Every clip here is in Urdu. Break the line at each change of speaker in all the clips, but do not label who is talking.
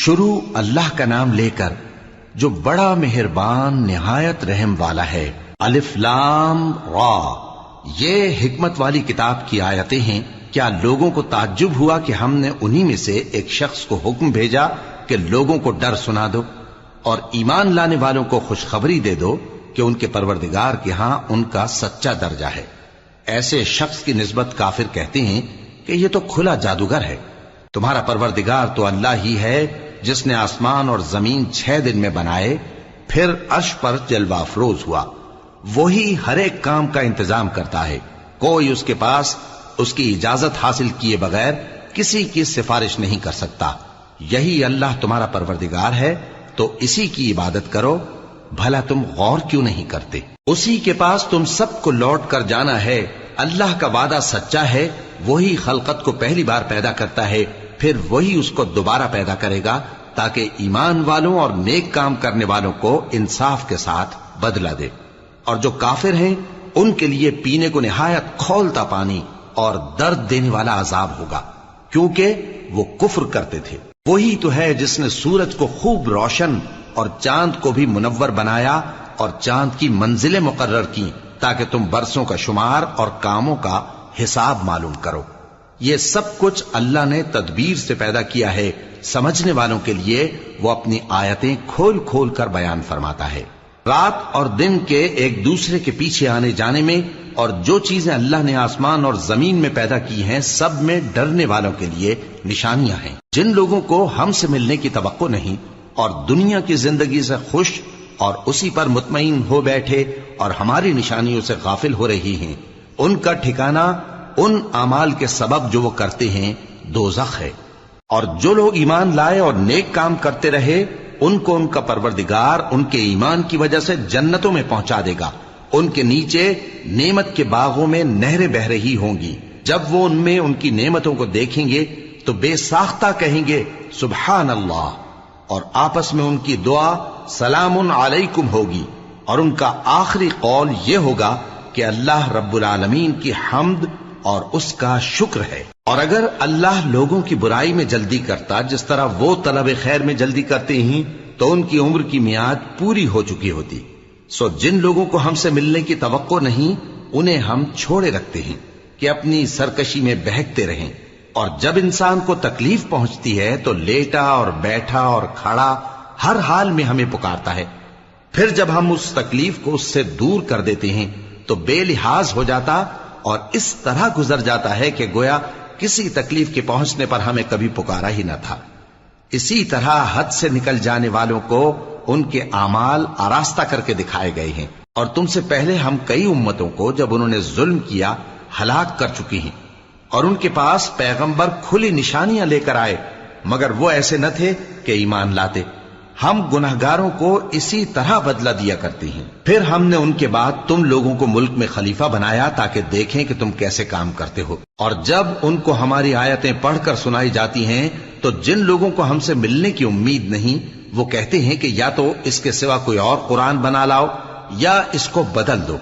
شروع اللہ کا نام لے کر جو بڑا مہربان نہایت رحم والا ہے۔ الف لام را، یہ حکمت والی کتاب کی آیتیں ہیں۔ کیا لوگوں کو تعجب ہوا کہ ہم نے انہی میں سے ایک شخص کو حکم بھیجا کہ لوگوں کو ڈر سنا دو اور ایمان لانے والوں کو خوشخبری دے دو کہ ان کے پروردگار کے ہاں ان کا سچا درجہ ہے۔ ایسے شخص کی نسبت کافر کہتے ہیں کہ یہ تو کھلا جادوگر ہے۔ تمہارا پروردگار تو اللہ ہی ہے جس نے آسمان اور زمین 6 دن میں بنائے، پھر عرش پر جلوہ افروز ہوا۔ وہی ہر ایک کام کا انتظام کرتا ہے، کوئی اس کے پاس اس کی اجازت حاصل کیے بغیر کسی کی سفارش نہیں کر سکتا۔ یہی اللہ تمہارا پروردگار ہے تو اسی کی عبادت کرو، بھلا تم غور کیوں نہیں کرتے؟ اسی کے پاس تم سب کو لوٹ کر جانا ہے۔ اللہ کا وعدہ سچا ہے، وہی خلقت کو پہلی بار پیدا کرتا ہے، پھر وہی اس کو دوبارہ پیدا کرے گا تاکہ ایمان والوں اور نیک کام کرنے والوں کو انصاف کے ساتھ بدلہ دے۔ اور جو کافر ہیں ان کے لیے پینے کو نہایت کھولتا پانی اور درد دینے والا عذاب ہوگا، کیونکہ وہ کفر کرتے تھے۔ وہی تو ہے جس نے سورج کو خوب روشن اور چاند کو بھی منور بنایا اور چاند کی منزلیں مقرر کی تاکہ تم برسوں کا شمار اور کاموں کا حساب معلوم کرو۔ یہ سب کچھ اللہ نے تدبیر سے پیدا کیا ہے، سمجھنے والوں کے لیے وہ اپنی آیتیں کھول کھول کر بیان فرماتا ہے۔ رات اور دن کے ایک دوسرے کے پیچھے آنے جانے میں اور جو چیزیں اللہ نے آسمان اور زمین میں پیدا کی ہیں سب میں ڈرنے والوں کے لیے نشانیاں ہیں۔ جن لوگوں کو ہم سے ملنے کی توقع نہیں اور دنیا کی زندگی سے خوش اور اسی پر مطمئن ہو بیٹھے اور ہماری نشانیوں سے غافل ہو رہی ہیں، ان کا ٹھکانہ ان اعمال کے سبب جو وہ کرتے ہیں دوزخ ہے۔ اور جو لوگ ایمان لائے اور نیک کام کرتے رہے ان کو ان کا پروردگار ان کے ایمان کی وجہ سے جنتوں میں پہنچا دے گا، ان کے نیچے نعمت کے باغوں میں نہریں بہ رہی ہوں گی۔ جب وہ ان میں ان کی نعمتوں کو دیکھیں گے تو بے ساختہ کہیں گے سبحان اللہ، اور آپس میں ان کی دعا سلام علیکم ہوگی، اور ان کا آخری قول یہ ہوگا کہ اللہ رب العالمین کی حمد اور اس کا شکر ہے۔ اور اگر اللہ لوگوں کی برائی میں جلدی کرتا جس طرح وہ طلب خیر میں جلدی کرتے ہیں تو ان کی عمر کی میعاد پوری ہو چکی ہوتی۔ سو جن لوگوں کو ہم سے ملنے کی توقع نہیں انہیں ہم چھوڑے رکھتے ہیں کہ اپنی سرکشی میں بہکتے رہیں، اور جب انسان کو تکلیف پہنچتی ہے تو لیٹا اور بیٹھا اور کھڑا ہر حال میں ہمیں پکارتا ہے۔ پھر جب ہم اس تکلیف کو اس سے دور کر دیتے ہیں تو بے لحاظ ہو جاتا اور اس طرح گزر جاتا ہے کہ گویا کسی تکلیف کے پہنچنے پر ہمیں کبھی پکارا ہی نہ تھا۔ اسی طرح حد سے نکل جانے والوں کو ان کے اعمال آراستہ کر کے دکھائے گئے ہیں، اور تم سے پہلے ہم کئی امتوں کو جب انہوں نے ظلم کیا ہلاک کر چکی ہیں، اور ان کے پاس پیغمبر کھلی نشانیاں لے کر آئے مگر وہ ایسے نہ تھے کہ ایمان لاتے۔ ہم گناہگاروں کو اسی طرح بدلہ دیا کرتے ہیں۔ پھر ہم نے ان کے بعد تم لوگوں کو ملک میں خلیفہ بنایا تاکہ دیکھیں کہ تم کیسے کام کرتے ہو، اور جب ان کو ہماری آیتیں پڑھ کر سنائی جاتی ہیں تو جن لوگوں کو ہم سے ملنے کی امید نہیں وہ کہتے ہیں کہ یا تو اس کے سوا کوئی اور قرآن بنا لاؤ یا اس کو بدل دو۔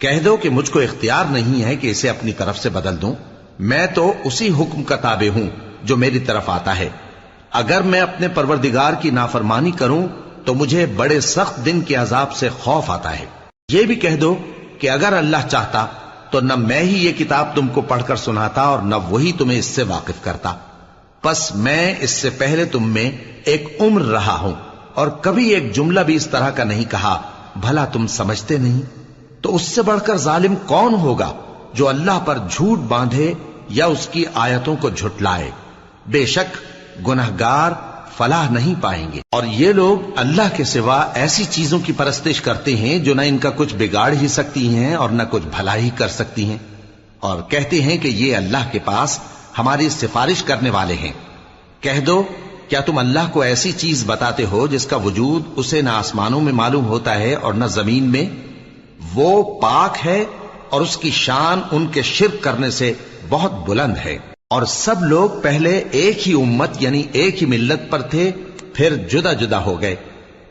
کہہ دو کہ مجھ کو اختیار نہیں ہے کہ اسے اپنی طرف سے بدل دوں، میں تو اسی حکم کا تابع ہوں جو میری طرف آتا ہے۔ اگر میں اپنے پروردگار کی نافرمانی کروں تو مجھے بڑے سخت دن کے عذاب سے خوف آتا ہے۔ یہ بھی کہہ دو کہ اگر اللہ چاہتا تو نہ میں ہی یہ کتاب تم کو پڑھ کر سناتا اور نہ وہی تمہیں اس سے واقف کرتا، پس میں اس سے پہلے تم میں ایک عمر رہا ہوں اور کبھی ایک جملہ بھی اس طرح کا نہیں کہا، بھلا تم سمجھتے نہیں؟ تو اس سے بڑھ کر ظالم کون ہوگا جو اللہ پر جھوٹ باندھے یا اس کی آیتوں کو جھٹلائے؟ بے شک گنہگار فلاح نہیں پائیں گے۔ اور یہ لوگ اللہ کے سوا ایسی چیزوں کی پرستش کرتے ہیں جو نہ ان کا کچھ بگاڑ ہی سکتی ہیں اور نہ کچھ بھلا ہی کر سکتی ہیں، اور کہتے ہیں کہ یہ اللہ کے پاس ہماری سفارش کرنے والے ہیں۔ کہہ دو کیا تم اللہ کو ایسی چیز بتاتے ہو جس کا وجود اسے نہ آسمانوں میں معلوم ہوتا ہے اور نہ زمین میں؟ وہ پاک ہے اور اس کی شان ان کے شرک کرنے سے بہت بلند ہے۔ اور سب لوگ پہلے ایک ہی امت یعنی ایک ہی ملت پر تھے، پھر جدا جدا ہو گئے،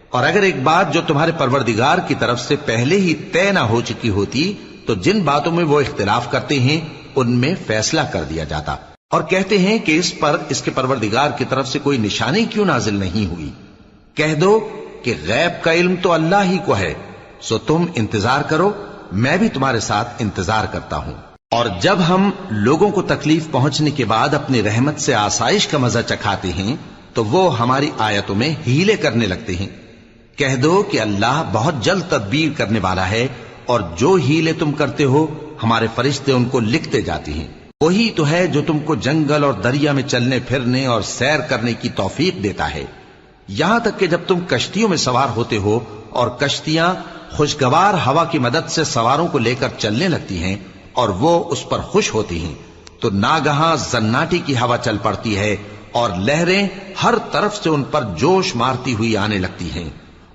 اور اگر ایک بات جو تمہارے پروردگار کی طرف سے پہلے ہی طے نہ ہو چکی ہوتی تو جن باتوں میں وہ اختلاف کرتے ہیں ان میں فیصلہ کر دیا جاتا۔ اور کہتے ہیں کہ اس پر اس کے پروردگار کی طرف سے کوئی نشانی کیوں نازل نہیں ہوئی؟ کہہ دو کہ غیب کا علم تو اللہ ہی کو ہے، سو تم انتظار کرو، میں بھی تمہارے ساتھ انتظار کرتا ہوں۔ اور جب ہم لوگوں کو تکلیف پہنچنے کے بعد اپنی رحمت سے آسائش کا مزہ چکھاتے ہیں تو وہ ہماری آیتوں میں ہیلے کرنے لگتے ہیں۔ کہہ دو کہ اللہ بہت جلد تدبیر کرنے والا ہے، اور جو ہیلے تم کرتے ہو ہمارے فرشتے ان کو لکھتے جاتے ہیں۔ وہی تو ہے جو تم کو جنگل اور دریا میں چلنے پھرنے اور سیر کرنے کی توفیق دیتا ہے، یہاں تک کہ جب تم کشتیوں میں سوار ہوتے ہو اور کشتیاں خوشگوار ہوا کی مدد سے سواروں کو لے کر چلنے لگتی ہیں اور وہ اس پر خوش ہوتی ہیں، تو ناگہاں زناٹی کی ہوا چل پڑتی ہے اور لہریں ہر طرف سے ان پر جوش مارتی ہوئی آنے لگتی ہیں،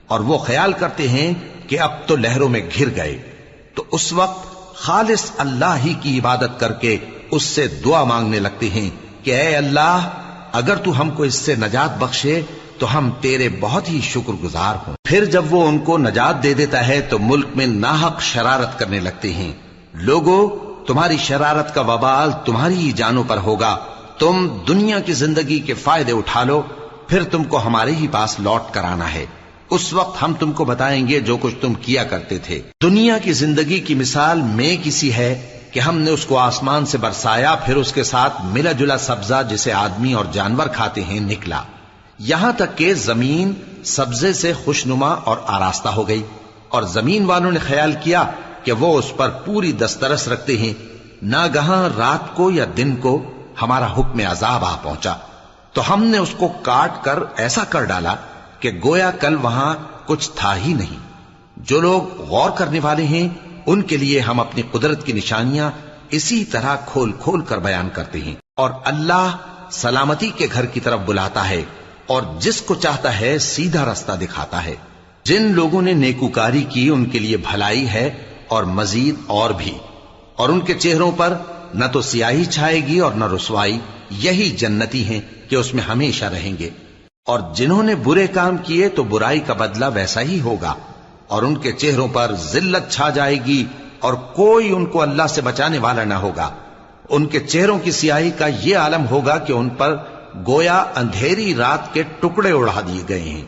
اور وہ خیال کرتے ہیں کہ اب تو لہروں میں گھر گئے۔ تو اس وقت خالص اللہ ہی کی عبادت کر کے اس سے دعا مانگنے لگتے ہیں کہ اے اللہ، اگر تو ہم کو اس سے نجات بخشے تو ہم تیرے بہت ہی شکر گزار ہوں۔ پھر جب وہ ان کو نجات دے دیتا ہے تو ملک میں ناحق شرارت کرنے لگتے ہیں۔ لوگوں، تمہاری شرارت کا وبال تمہاری ہی جانوں پر ہوگا، تم دنیا کی زندگی کے فائدے اٹھا لو، پھر تم کو ہمارے ہی پاس لوٹ کر آنا ہے، اس وقت ہم تم کو بتائیں گے جو کچھ تم کیا کرتے تھے۔ دنیا کی زندگی کی مثال میں کسی ہے کہ ہم نے اس کو آسمان سے برسایا، پھر اس کے ساتھ ملا جلا سبزہ جسے آدمی اور جانور کھاتے ہیں نکلا، یہاں تک کہ زمین سبزے سے خوشنما اور آراستہ ہو گئی، اور زمین والوں نے خیال کیا کہ وہ اس پر پوری دسترس رکھتے ہیں۔ ناگہاں رات کو یا دن کو ہمارا حکم عذاب آ پہنچا تو ہم نے اس کو کاٹ کر ایسا کر ڈالا کہ گویا کل وہاں کچھ تھا ہی نہیں۔ جو لوگ غور کرنے والے ہیں ان کے لیے ہم اپنی قدرت کی نشانیاں اسی طرح کھول کھول کر بیان کرتے ہیں۔ اور اللہ سلامتی کے گھر کی طرف بلاتا ہے اور جس کو چاہتا ہے سیدھا رستہ دکھاتا ہے۔ جن لوگوں نے نیکوکاری کی ان کے لیے بھلائی ہے اور مزید اور بھی، اور ان کے چہروں پر نہ تو سیاہی چھائے گی اور نہ رسوائی، یہی جنتی ہیں کہ اس میں ہمیشہ رہیں گے۔ اور جنہوں نے برے کام کیے تو برائی کا بدلہ ویسا ہی ہوگا، اور ان کے چہروں پر ذلت چھا جائے گی اور کوئی ان کو اللہ سے بچانے والا نہ ہوگا۔ ان کے چہروں کی سیاہی کا یہ عالم ہوگا کہ ان پر گویا اندھیری رات کے ٹکڑے اڑا دیے گئے ہیں،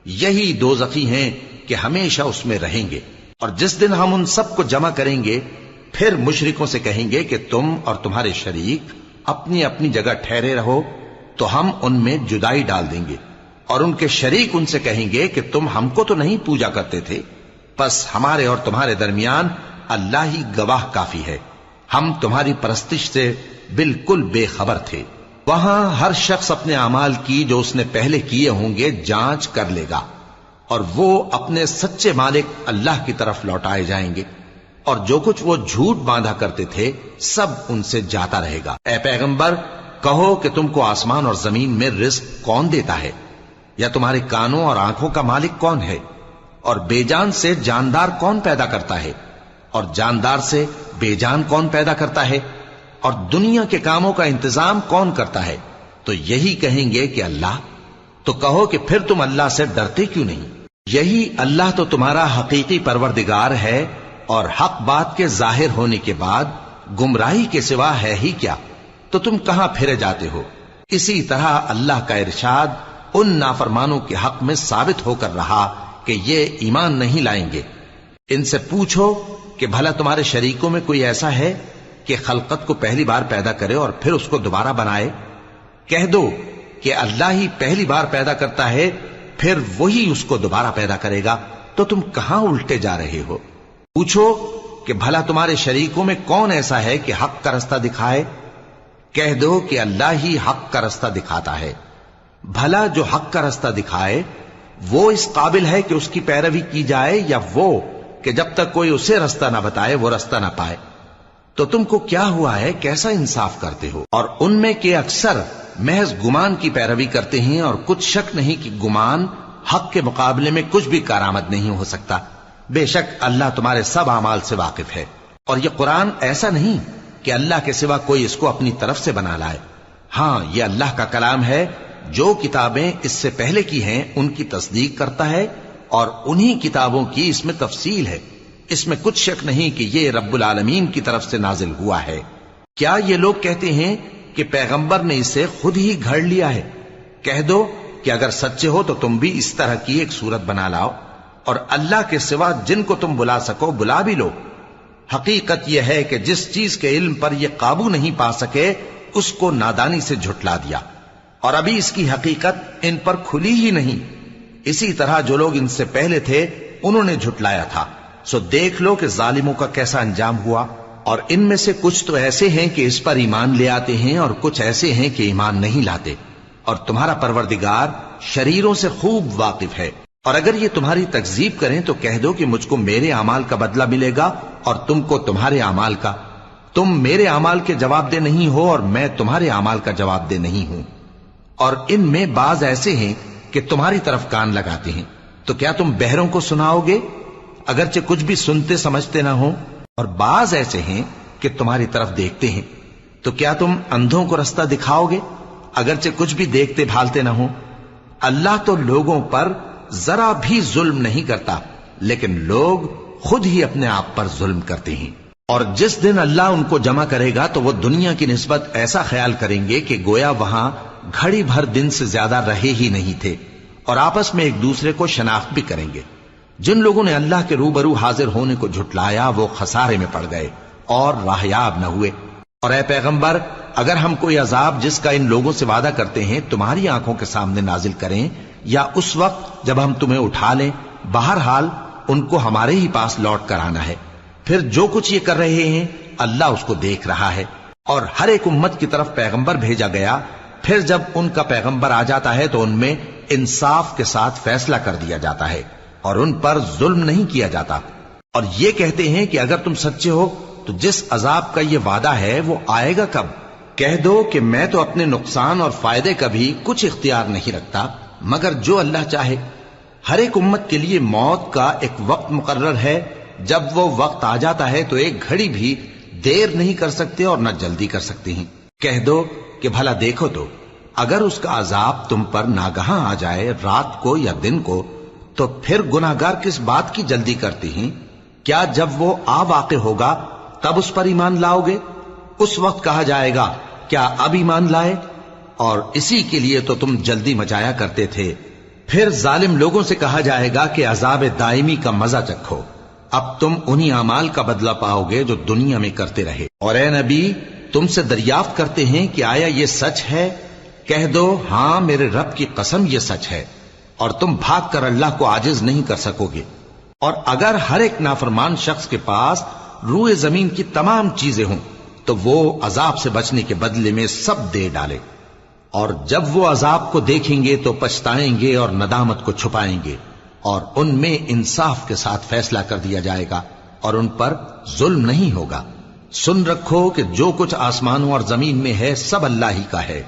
یہی دوزخی ہیں کہ ہمیشہ اس میں رہیں گے۔ اور جس دن ہم ان سب کو جمع کریں گے پھر مشرکوں سے کہیں گے کہ تم اور تمہارے شریک اپنی اپنی جگہ ٹھہرے رہو، تو ہم ان میں جدائی ڈال دیں گے، اور ان کے شریک ان سے کہیں گے کہ تم ہم کو تو نہیں پوجا کرتے تھے، پس ہمارے اور تمہارے درمیان اللہ ہی گواہ کافی ہے، ہم تمہاری پرستش سے بالکل بے خبر تھے۔ وہاں ہر شخص اپنے اعمال کی جو اس نے پہلے کیے ہوں گے جانچ کر لے گا، اور وہ اپنے سچے مالک اللہ کی طرف لوٹائے جائیں گے، اور جو کچھ وہ جھوٹ باندھا کرتے تھے سب ان سے جاتا رہے گا۔ اے پیغمبر، کہو کہ تم کو آسمان اور زمین میں رزق کون دیتا ہے، یا تمہارے کانوں اور آنکھوں کا مالک کون ہے، اور بے جان سے جاندار کون پیدا کرتا ہے، اور جاندار سے بے جان کون پیدا کرتا ہے، اور دنیا کے کاموں کا انتظام کون کرتا ہے؟ تو یہی کہیں گے کہ اللہ۔ تو کہو کہ پھر تم اللہ سے ڈرتے کیوں نہیں؟ یہی اللہ تو تمہارا حقیقی پروردگار ہے، اور حق بات کے ظاہر ہونے کے بعد گمراہی کے سوا ہے ہی کیا؟ تو تم کہاں پھرے جاتے ہو؟ اسی طرح اللہ کا ارشاد ان نافرمانوں کے حق میں ثابت ہو کر رہا کہ یہ ایمان نہیں لائیں گے۔ ان سے پوچھو کہ بھلا تمہارے شریکوں میں کوئی ایسا ہے کہ خلقت کو پہلی بار پیدا کرے اور پھر اس کو دوبارہ بنائے؟ کہہ دو کہ اللہ ہی پہلی بار پیدا کرتا ہے، پھر وہی اس کو دوبارہ پیدا کرے گا، تو تم کہاں الٹے جا رہے ہو؟ پوچھو کہ بھلا تمہارے شریکوں میں کون ایسا ہے کہ حق کا رستہ دکھائے؟ کہہ دو کہ اللہ ہی حق کا رستہ دکھاتا ہے۔ بھلا جو حق کا رستہ دکھائے وہ اس قابل ہے کہ اس کی پیروی کی جائے، یا وہ کہ جب تک کوئی اسے رستہ نہ بتائے وہ رستہ نہ پائے؟ تو تم کو کیا ہوا ہے، کیسا انصاف کرتے ہو؟ اور ان میں کے اکثر محض گمان کی پیروی کرتے ہیں، اور کچھ شک نہیں کہ گمان حق کے مقابلے میں کچھ بھی کارآمد نہیں ہو سکتا۔ بے شک اللہ تمہارے سب اعمال سے واقف ہے۔ اور یہ قرآن ایسا نہیں کہ اللہ کے سوا کوئی اس کو اپنی طرف سے بنا لائے، ہاں یہ اللہ کا کلام ہے، جو کتابیں اس سے پہلے کی ہیں ان کی تصدیق کرتا ہے، اور انہی کتابوں کی اس میں تفصیل ہے، اس میں کچھ شک نہیں کہ یہ رب العالمین کی طرف سے نازل ہوا ہے۔ کیا یہ لوگ کہتے ہیں کہ پیغمبر نے اسے خود ہی گھڑ لیا ہے۔ کہہ دو کہ اگر سچے ہو تو تم بھی اس طرح کی ایک صورت بنا لاؤ اور اللہ کے سوا جن کو تم بلا سکو بلا بھی لو۔ حقیقت یہ ہے کہ جس چیز کے علم پر یہ قابو نہیں پا سکے اس کو نادانی سے جھٹلا دیا، اور ابھی اس کی حقیقت ان پر کھلی ہی نہیں۔ اسی طرح جو لوگ ان سے پہلے تھے انہوں نے جھٹلایا تھا، سو دیکھ لو کہ ظالموں کا کیسا انجام ہوا۔ اور ان میں سے کچھ تو ایسے ہیں کہ اس پر ایمان لے آتے ہیں اور کچھ ایسے ہیں کہ ایمان نہیں لاتے، اور تمہارا پروردگار شریروں سے خوب واقف ہے۔ اور اگر یہ تمہاری تکذیب کریں تو کہہ دو کہ مجھ کو میرے اعمال کا بدلہ ملے گا اور تم کو تمہارے اعمال کا۔ تم میرے اعمال کے جواب دہ نہیں ہو اور میں تمہارے اعمال کا جواب دہ نہیں ہوں۔ اور ان میں بعض ایسے ہیں کہ تمہاری طرف کان لگاتے ہیں، تو کیا تم بہروں کو سناؤ گے اگرچہ کچھ بھی سنتے سمجھتے نہ ہو؟ اور بعض ایسے ہیں کہ تمہاری طرف دیکھتے ہیں، تو کیا تم اندھوں کو رستہ دکھاؤ گے اگرچہ کچھ بھی دیکھتے بھالتے نہ ہو؟ اللہ تو لوگوں پر ذرا بھی ظلم نہیں کرتا، لیکن لوگ خود ہی اپنے آپ پر ظلم کرتے ہیں۔ اور جس دن اللہ ان کو جمع کرے گا تو وہ دنیا کی نسبت ایسا خیال کریں گے کہ گویا وہاں گھڑی بھر دن سے زیادہ رہے ہی نہیں تھے، اور آپس میں ایک دوسرے کو شناخت بھی کریں گے۔ جن لوگوں نے اللہ کے روبرو حاضر ہونے کو جھٹلایا وہ خسارے میں پڑ گئے اور راہیاب نہ ہوئے۔ اور اے پیغمبر، اگر ہم کوئی عذاب جس کا ان لوگوں سے وعدہ کرتے ہیں تمہاری آنکھوں کے سامنے نازل کریں یا اس وقت جب ہم تمہیں اٹھا لیں، بہرحال ان کو ہمارے ہی پاس لوٹ کر آنا ہے۔ پھر جو کچھ یہ کر رہے ہیں اللہ اس کو دیکھ رہا ہے۔ اور ہر ایک امت کی طرف پیغمبر بھیجا گیا، پھر جب ان کا پیغمبر آ جاتا ہے تو ان میں انصاف کے ساتھ فیصلہ کر دیا جاتا ہے اور ان پر ظلم نہیں کیا جاتا۔ اور یہ کہتے ہیں کہ اگر تم سچے ہو تو جس عذاب کا یہ وعدہ ہے وہ آئے گا کب؟ کہہ دو کہ میں تو اپنے نقصان اور فائدے کا بھی کچھ اختیار نہیں رکھتا مگر جو اللہ چاہے۔ ہر ایک امت کے لیے موت کا ایک وقت مقرر ہے، جب وہ وقت آ جاتا ہے تو ایک گھڑی بھی دیر نہیں کر سکتے اور نہ جلدی کر سکتے ہیں۔ کہہ دو کہ بھلا دیکھو تو اگر اس کا عذاب تم پر ناگہاں آ جائے رات کو یا دن کو تو پھر گناہگار کس بات کی جلدی کرتے ہیں؟ کیا جب وہ آ واقع ہوگا تب اس پر ایمان لاؤ گے؟ اس وقت کہا جائے گا کیا اب ایمان لائے؟ اور اسی کے لیے تو تم جلدی مچایا کرتے تھے۔ پھر ظالم لوگوں سے کہا جائے گا کہ عذاب دائمی کا مزہ چکھو، اب تم انہی اعمال کا بدلہ پاؤ گے جو دنیا میں کرتے رہے۔ اور اے نبی، تم سے دریافت کرتے ہیں کہ آیا یہ سچ ہے؟ کہہ دو ہاں میرے رب کی قسم یہ سچ ہے، اور تم بھاگ کر اللہ کو عاجز نہیں کر سکو گے۔ اور اگر ہر ایک نافرمان شخص کے پاس روئے زمین کی تمام چیزیں ہوں تو وہ عذاب سے بچنے کے بدلے میں سب دے ڈالے، اور جب وہ عذاب کو دیکھیں گے تو پچھتائیں گے اور ندامت کو چھپائیں گے، اور ان میں انصاف کے ساتھ فیصلہ کر دیا جائے گا اور ان پر ظلم نہیں ہوگا۔ سن رکھو کہ جو کچھ آسمانوں اور زمین میں ہے سب اللہ ہی کا ہے۔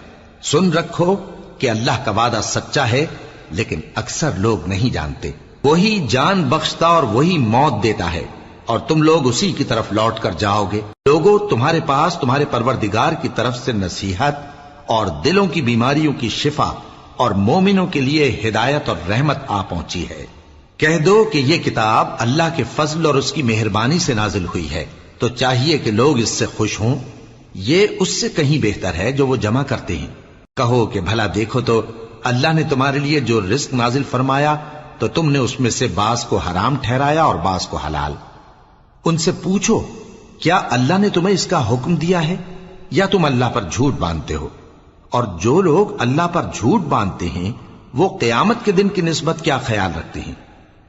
سن رکھو کہ اللہ کا وعدہ سچا ہے، لیکن اکثر لوگ نہیں جانتے۔ وہی جان بخشتا اور وہی موت دیتا ہے، اور تم لوگ اسی کی طرف لوٹ کر جاؤ گے۔ لوگوں، تمہارے پاس تمہارے پروردگار کی طرف سے نصیحت اور دلوں کی بیماریوں کی شفا اور مومنوں کے لیے ہدایت اور رحمت آ پہنچی ہے۔ کہہ دو کہ یہ کتاب اللہ کے فضل اور اس کی مہربانی سے نازل ہوئی ہے، تو چاہیے کہ لوگ اس سے خوش ہوں۔ یہ اس سے کہیں بہتر ہے جو وہ جمع کرتے ہیں۔ کہو کہ بھلا دیکھو تو اللہ نے تمہارے لیے جو رزق نازل فرمایا تو تم نے اس میں سے بعض کو حرام ٹھہرایا اور بعض کو حلال۔ ان سے پوچھو کیا اللہ نے تمہیں اس کا حکم دیا ہے یا تم اللہ پر جھوٹ باندھتے ہو؟ اور جو لوگ اللہ پر جھوٹ باندھتے ہیں وہ قیامت کے دن کی نسبت کیا خیال رکھتے ہیں؟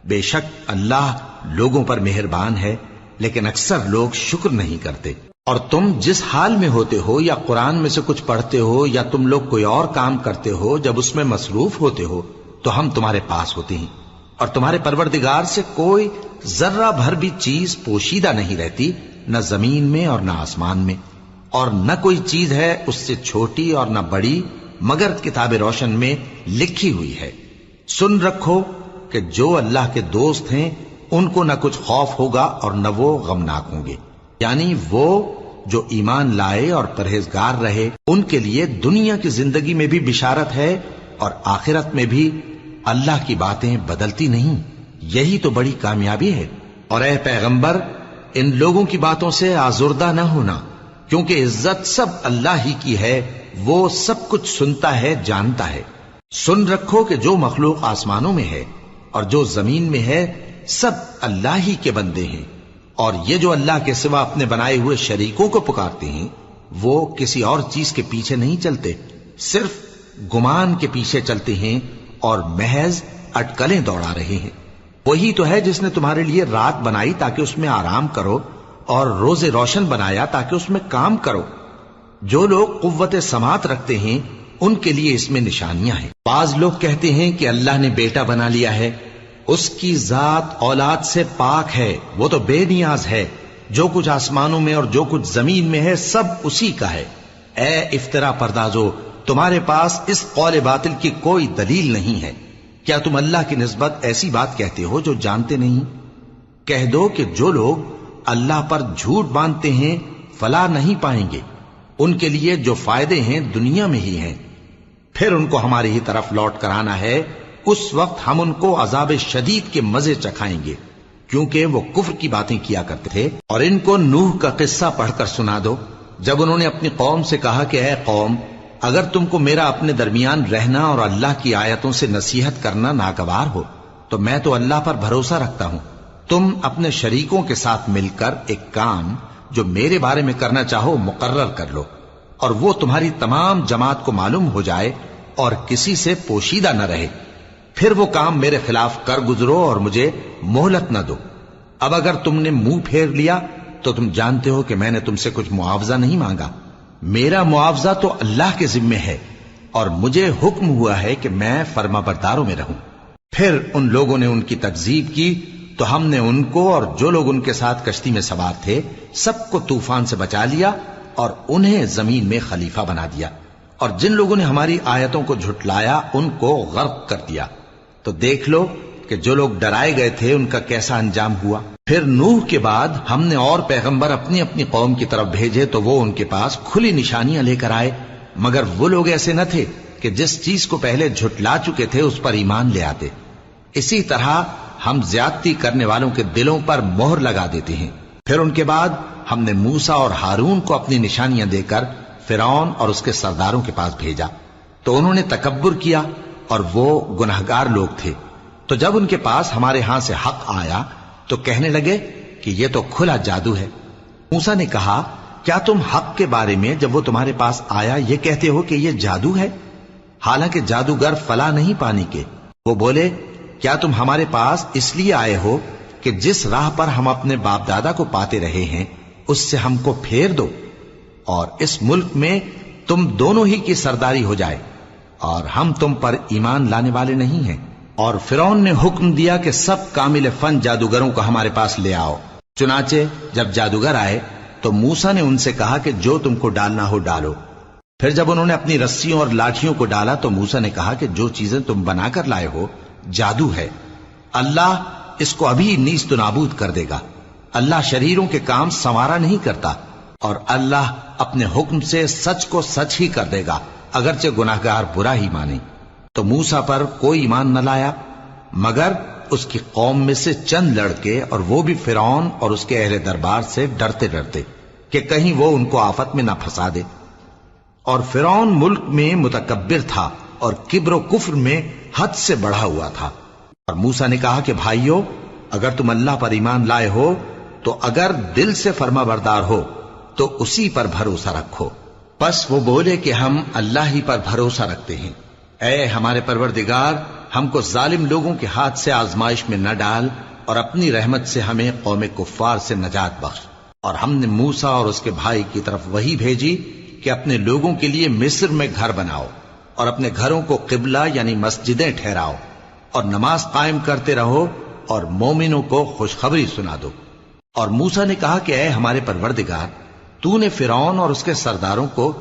بے شک اللہ لوگوں پر مہربان ہے، لیکن اکثر لوگ شکر نہیں کرتے۔ اور تم جس حال میں ہوتے ہو یا قرآن میں سے کچھ پڑھتے ہو یا تم لوگ کوئی اور کام کرتے ہو، جب اس میں مصروف ہوتے ہو تو ہم تمہارے پاس ہوتے ہیں، اور تمہارے پروردگار سے کوئی ذرہ بھر بھی چیز پوشیدہ نہیں رہتی، نہ زمین میں اور نہ آسمان میں، اور نہ کوئی چیز ہے اس سے چھوٹی اور نہ بڑی مگر کتاب روشن میں لکھی ہوئی ہے۔ سن رکھو کہ جو اللہ کے دوست ہیں ان کو نہ کچھ خوف ہوگا اور نہ وہ غمناک ہوں گے، یعنی وہ جو ایمان لائے اور پرہیزگار رہے ان کے لیے دنیا کی زندگی میں بھی بشارت ہے اور آخرت میں بھی۔ اللہ کی باتیں بدلتی نہیں، یہی تو بڑی کامیابی ہے۔ اور اے پیغمبر، ان لوگوں کی باتوں سے آزردہ نہ ہونا، کیونکہ عزت سب اللہ ہی کی ہے، وہ سب کچھ سنتا ہے، جانتا ہے۔ سن رکھو کہ جو مخلوق آسمانوں میں ہے اور جو زمین میں ہے سب اللہ ہی کے بندے ہیں، اور یہ جو اللہ کے سوا اپنے بنائے ہوئے شریکوں کو پکارتے ہیں وہ کسی اور چیز کے پیچھے نہیں چلتے، صرف گمان کے پیچھے چلتے ہیں اور محض اٹکلیں دوڑا رہے ہیں۔ وہی تو ہے جس نے تمہارے لیے رات بنائی تاکہ اس میں آرام کرو، اور روز روشن بنایا تاکہ اس میں کام کرو۔ جو لوگ قوت سماعت رکھتے ہیں ان کے لیے اس میں نشانیاں ہیں۔ بعض لوگ کہتے ہیں کہ اللہ نے بیٹا بنا لیا ہے، اس کی ذات اولاد سے پاک ہے، وہ تو بے نیاز ہے، جو کچھ آسمانوں میں اور جو کچھ زمین میں ہے سب اسی کا ہے۔ اے افترا پردازو، تمہارے پاس اس قول باطل کی کوئی دلیل نہیں ہے۔ کیا تم اللہ کی نسبت ایسی بات کہتے ہو جو جانتے نہیں؟ کہہ دو کہ جو لوگ اللہ پر جھوٹ باندھتے ہیں فلاح نہیں پائیں گے، ان کے لیے جو فائدے ہیں دنیا میں ہی ہیں، پھر ان کو ہماری ہی طرف لوٹ کر آنا ہے، اس وقت ہم ان کو عذاب شدید کے مزے چکھائیں گے، کیونکہ وہ کفر کی باتیں کیا کرتے تھے۔ اور ان کو نوح کا قصہ پڑھ کر سنا دو، جب انہوں نے اپنی قوم سے کہا کہ اے قوم، اگر تم کو میرا اپنے درمیان رہنا اور اللہ کی آیتوں سے نصیحت کرنا ناگوار ہو تو میں تو اللہ پر بھروسہ رکھتا ہوں، تم اپنے شریکوں کے ساتھ مل کر ایک کام جو میرے بارے میں کرنا چاہو مقرر کر لو، اور وہ تمہاری تمام جماعت کو معلوم ہو جائے اور کسی سے پوشیدہ نہ رہے، پھر وہ کام میرے خلاف کر گزرو اور مجھے مہلت نہ دو۔ اب اگر تم نے منہ پھیر لیا تو تم جانتے ہو کہ میں نے تم سے کچھ معاوضہ نہیں مانگا، میرا معاوضہ تو اللہ کے ذمے ہے، اور مجھے حکم ہوا ہے کہ میں فرما برداروں میں رہوں۔ پھر ان لوگوں نے ان کی تکذیب کی تو ہم نے ان کو اور جو لوگ ان کے ساتھ کشتی میں سوار تھے سب کو طوفان سے بچا لیا اور انہیں زمین میں خلیفہ بنا دیا، اور جن لوگوں نے ہماری آیتوں کو جھٹلایا ان کو غرق کر دیا۔ تو دیکھ لو کہ جو لوگ ڈرائے گئے تھے ان کا کیسا انجام ہوا۔ پھر نوح کے بعد ہم نے اور پیغمبر اپنی اپنی قوم کی طرف بھیجے تو وہ ان کے پاس کھلی نشانیاں لے کر آئے، مگر وہ لوگ ایسے نہ تھے کہ جس چیز کو پہلے جھٹلا چکے تھے اس پر ایمان لے آتے۔ اسی طرح ہم زیادتی کرنے والوں کے دلوں پر مہر لگا دیتے ہیں۔ پھر ان کے بعد ہم نے موسیٰ اور ہارون کو اپنی نشانیاں دے کر فرعون اور اس کے سرداروں کے پاس بھیجا، تو انہوں نے تکبر کیا اور وہ گناہگار لوگ تھے۔ تو جب ان کے پاس ہمارے ہاں سے حق آیا تو کہنے لگے کہ یہ تو کھلا جادو ہے۔ موسیٰ نے کہا، کیا تم حق کے بارے میں جب وہ تمہارے پاس آیا یہ کہتے ہو کہ یہ جادو ہے، حالانکہ جادوگر فلاح نہیں پانے کے؟ وہ بولے، کیا تم ہمارے پاس اس لیے آئے ہو کہ جس راہ پر ہم اپنے باپ دادا کو پاتے رہے ہیں اس سے ہم کو پھیر دو، اور اس ملک میں تم دونوں ہی کی سرداری ہو جائے، اور ہم تم پر ایمان لانے والے نہیں ہیں؟ اور فرعون نے حکم دیا کہ سب کامل فن جادوگروں کو ہمارے پاس لے آؤ۔ چنانچہ جب جادوگر آئے تو موسیٰ نے ان سے کہا کہ جو تم کو ڈالنا ہو ڈالو۔ پھر جب انہوں نے اپنی رسیوں اور لاٹھیوں کو ڈالا تو موسیٰ نے کہا کہ جو چیزیں تم بنا کر لائے ہو جادو ہے، اللہ اس کو ابھی نیست و نابود کر دے گا۔ اللہ شریروں کے کام سنوارا نہیں کرتا، اور اللہ اپنے حکم سے سچ کو سچ ہی کر دے گا، اگرچہ گناہگار برا ہی مانے۔ تو موسیٰ پر کوئی ایمان نہ لایا مگر اس کی قوم میں سے چند لڑکے، اور وہ بھی فرعون اور اس کے اہل دربار سے ڈرتے ڈرتے کہ کہیں وہ ان کو آفت میں نہ پھنسا دے۔ اور فرعون ملک میں متکبر تھا اور کبر و کفر میں حد سے بڑھا ہوا تھا۔ اور موسیٰ نے کہا کہ بھائیو، اگر تم اللہ پر ایمان لائے ہو تو اگر دل سے فرما بردار ہو تو اسی پر بھروسہ رکھو۔ پس وہ بولے کہ ہم اللہ ہی پر بھروسہ رکھتے ہیں۔ اے ہمارے پروردگار، ہم کو ظالم لوگوں کے ہاتھ سے آزمائش میں نہ ڈال، اور اپنی رحمت سے ہمیں قوم کفار سے نجات بخش۔ اور ہم نے موسیٰ اور اس کے بھائی کی طرف وحی بھیجی کہ اپنے لوگوں کے لیے مصر میں گھر بناؤ، اور اپنے گھروں کو قبلہ یعنی مسجدیں ٹھہراؤ، اور نماز قائم کرتے رہو، اور مومنوں کو خوشخبری سنا دو۔ اور موسیٰ نے کہا کہ اے ہمارے پروردگار، تو نے فرعون اور اس کے سرداروں کو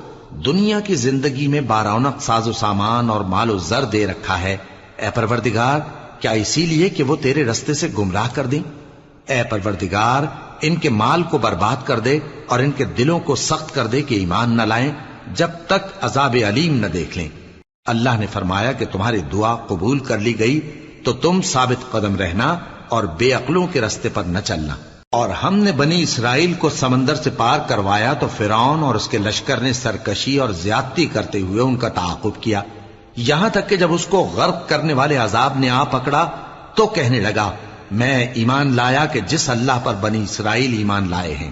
دنیا کی زندگی میں بارونق ساز و سامان اور مال و زر دے رکھا ہے، اے پروردگار کیا اسی لیے کہ وہ تیرے رستے سے گمراہ کر دیں؟ اے پروردگار ان کے مال کو برباد کر دے اور ان کے دلوں کو سخت کر دے کہ ایمان نہ لائیں جب تک عذاب علیم نہ دیکھ لیں۔ اللہ نے فرمایا کہ تمہاری دعا قبول کر لی گئی تو تم ثابت قدم رہنا اور بے عقلوں کے رستے پر نہ چلنا۔ اور ہم نے بنی اسرائیل کو سمندر سے پار کروایا تو فرعون اور اس کے لشکر نے سرکشی اور زیادتی کرتے ہوئے ان کا تعاقب کیا، یہاں تک کہ جب اس کو غرق کرنے والے عذاب نے آ پکڑا تو کہنے لگا میں ایمان لایا کہ جس اللہ پر بنی اسرائیل ایمان لائے ہیں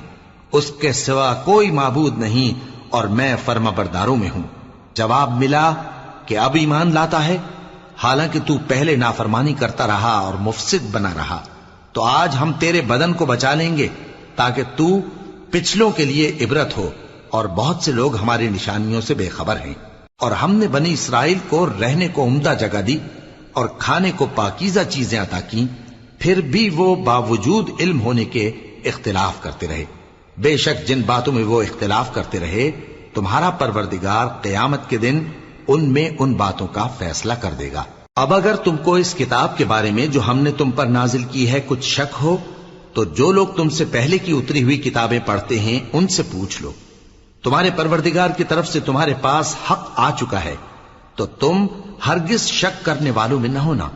اس کے سوا کوئی معبود نہیں اور میں فرما برداروں میں ہوں۔ جواب ملا کہ اب ایمان لاتا ہے، حالانکہ تو پہلے نافرمانی کرتا رہا اور مفسد بنا رہا، تو آج ہم تیرے بدن کو بچا لیں گے تاکہ تو پچھلوں کے لیے عبرت ہو، اور بہت سے لوگ ہماری نشانیوں سے بے خبر ہیں۔ اور ہم نے بنی اسرائیل کو رہنے کو عمدہ جگہ دی اور کھانے کو پاکیزہ چیزیں عطا کیں، پھر بھی وہ باوجود علم ہونے کے اختلاف کرتے رہے۔ بے شک جن باتوں میں وہ اختلاف کرتے رہے تمہارا پروردگار قیامت کے دن ان میں ان باتوں کا فیصلہ کر دے گا۔ اب اگر تم کو اس کتاب کے بارے میں جو ہم نے تم پر نازل کی ہے کچھ شک ہو تو جو لوگ تم سے پہلے کی اتری ہوئی کتابیں پڑھتے ہیں ان سے پوچھ لو، تمہارے پروردگار کی طرف سے تمہارے پاس حق آ چکا ہے تو تم ہرگز شک کرنے والوں میں نہ ہونا،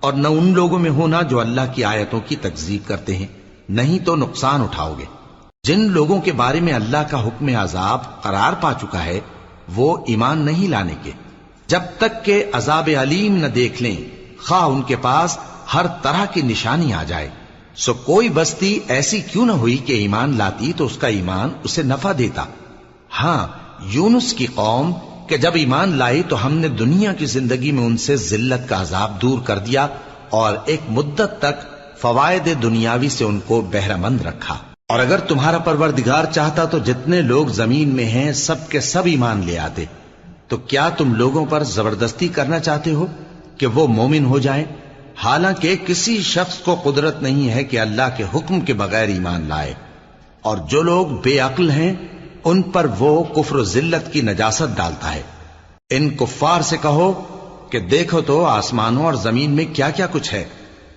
اور نہ ان لوگوں میں ہونا جو اللہ کی آیتوں کی تکذیب کرتے ہیں، نہیں تو نقصان اٹھاؤ گے۔ جن لوگوں کے بارے میں اللہ کا حکم عذاب قرار پا چکا ہے وہ ایمان نہیں لانے کے جب تک کہ عذاب علیم نہ دیکھ لیں، خواہ ان کے پاس ہر طرح کی نشانی آ جائے۔ سو کوئی بستی ایسی کیوں نہ ہوئی کہ ایمان لاتی تو اس کا ایمان اسے نفع دیتا۔ ہاں، یونس کی قوم کہ جب ایمان لائی تو ہم نے دنیا کی زندگی میں ان سے ذلت کا عذاب دور کر دیا اور ایک مدت تک فوائد دنیاوی سے ان کو بہرہ مند رکھا۔ اور اگر تمہارا پروردگار چاہتا تو جتنے لوگ زمین میں ہیں سب کے سب ایمان لے آتے، تو کیا تم لوگوں پر زبردستی کرنا چاہتے ہو کہ وہ مومن ہو جائیں؟ حالانکہ کسی شخص کو قدرت نہیں ہے کہ اللہ کے حکم کے بغیر ایمان لائے، اور جو لوگ بے عقل ہیں ان پر وہ کفر و ذلت کی نجاست ڈالتا ہے۔ ان کفار سے کہو کہ دیکھو تو آسمانوں اور زمین میں کیا کیا کچھ ہے،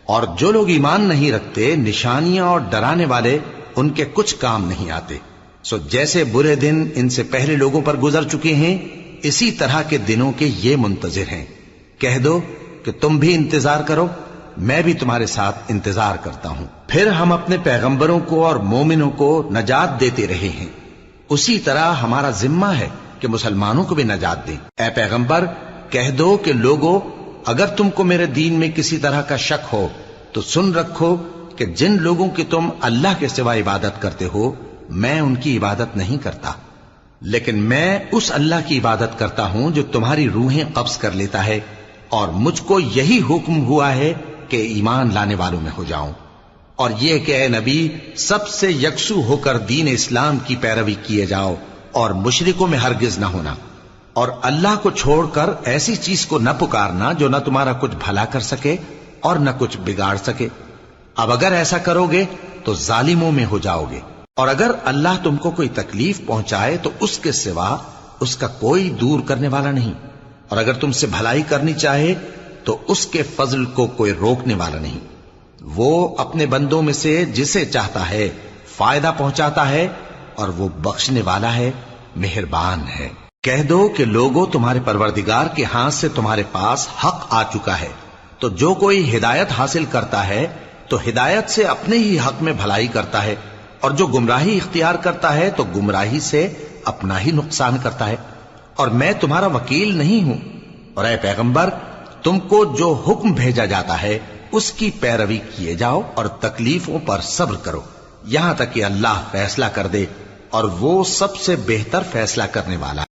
اور جو لوگ ایمان نہیں رکھتے نشانیاں اور ڈرانے والے ان کے کچھ کام نہیں آتے۔ سو جیسے برے دن ان سے پہلے لوگوں پر گزر چکے ہیں اسی طرح کے دنوں کے یہ منتظر ہیں۔ کہہ دو کہ تم بھی انتظار کرو، میں بھی تمہارے ساتھ انتظار کرتا ہوں۔ پھر ہم اپنے پیغمبروں کو اور مومنوں کو نجات دیتے رہے ہیں، اسی طرح ہمارا ذمہ ہے کہ مسلمانوں کو بھی نجات دیں۔ اے پیغمبر کہہ دو کہ لوگو اگر تم کو میرے دین میں کسی طرح کا شک ہو تو سن رکھو کہ جن لوگوں کی تم اللہ کے سوا عبادت کرتے ہو میں ان کی عبادت نہیں کرتا، لیکن میں اس اللہ کی عبادت کرتا ہوں جو تمہاری روحیں قبض کر لیتا ہے، اور مجھ کو یہی حکم ہوا ہے کہ ایمان لانے والوں میں ہو جاؤں، اور یہ کہ اے نبی سب سے یکسو ہو کر دین اسلام کی پیروی کیے جاؤ اور مشرکوں میں ہرگز نہ ہونا، اور اللہ کو چھوڑ کر ایسی چیز کو نہ پکارنا جو نہ تمہارا کچھ بھلا کر سکے اور نہ کچھ بگاڑ سکے۔ اب اگر ایسا کرو گے تو ظالموں میں ہو جاؤ گے، اور اگر اللہ تم کو کوئی تکلیف پہنچائے تو اس کے سوا اس کا کوئی دور کرنے والا نہیں، اور اگر تم سے بھلائی کرنی چاہے تو اس کے فضل کو کوئی روکنے والا نہیں۔ وہ اپنے بندوں میں سے جسے چاہتا ہے فائدہ پہنچاتا ہے، اور وہ بخشنے والا ہے، مہربان ہے۔ کہہ دو کہ لوگوں تمہارے پروردگار کے ہاتھ سے تمہارے پاس حق آ چکا ہے، تو جو کوئی ہدایت حاصل کرتا ہے تو ہدایت سے اپنے ہی حق میں بھلائی کرتا ہے، اور جو گمراہی اختیار کرتا ہے تو گمراہی سے اپنا ہی نقصان کرتا ہے، اور میں تمہارا وکیل نہیں ہوں۔ اور اے پیغمبر تم کو جو حکم بھیجا جاتا ہے اس کی پیروی کیے جاؤ اور تکلیفوں پر صبر کرو یہاں تک کہ اللہ فیصلہ کر دے، اور وہ سب سے بہتر فیصلہ کرنے والا